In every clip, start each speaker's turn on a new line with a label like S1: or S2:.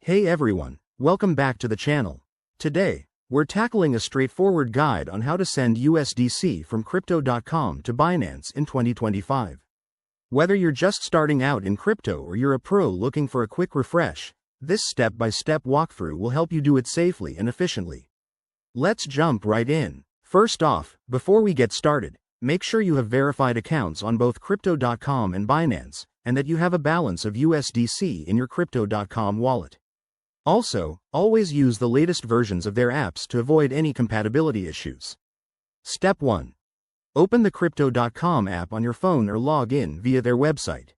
S1: Hey everyone, welcome back to the channel. Today, we're tackling a straightforward guide on how to send USDC from Crypto.com to Binance in 2025. Whether you're just starting out in crypto or you're a pro looking for a quick refresh, this step-by-step walkthrough will help you do it safely and efficiently. Let's jump right in. First off, before we get started, make sure you have verified accounts on both Crypto.com and Binance, and that you have a balance of USDC in your Crypto.com wallet. Also, always use the latest versions of their apps to avoid any compatibility issues. Step 1. Open the Crypto.com app on your phone or log in via their website.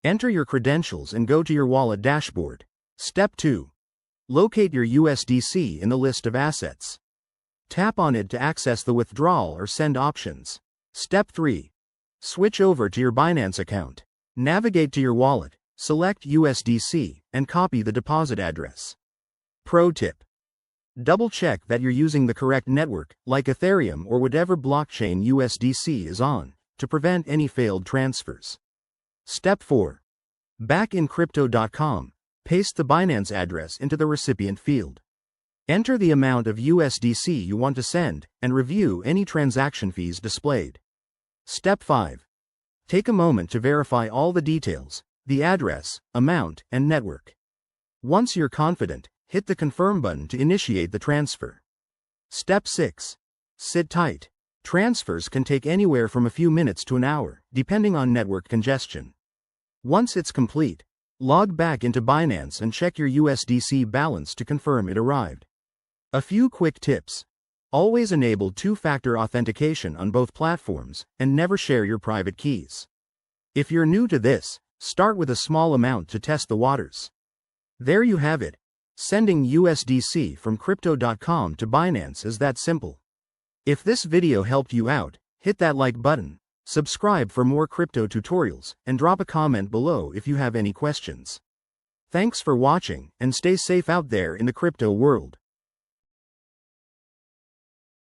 S1: Enter your credentials and go to your wallet dashboard. Step 2. Locate your USDC in the list of assets. Tap on it to access the withdrawal or send options. Step 3. Switch over to your Binance account. Navigate to your wallet, select USDC, and copy the deposit address. Pro tip: double-check that you're using the correct network, like Ethereum or whatever blockchain USDC is on, to prevent any failed transfers. Step 4. Back in Crypto.com, paste the Binance address into the recipient field. Enter the amount of USDC you want to send, and review any transaction fees displayed. Step 5. Take a moment to verify all the details: the address, amount, and network. Once you're confident, hit the confirm button to initiate the transfer. Step 6. Sit tight. Transfers can take anywhere from a few minutes to an hour, depending on network congestion. Once it's complete, log back into Binance and check your USDC balance to confirm it arrived. A few quick tips: always enable two-factor authentication on both platforms, and never share your private keys. If you're new to this, start with a small amount to test the waters. There you have it. Sending USDC from Crypto.com to Binance is that simple. If this video helped you out, hit that like button, subscribe for more crypto tutorials, and drop a comment below if you have any questions. Thanks for watching, and stay safe out there in the crypto world.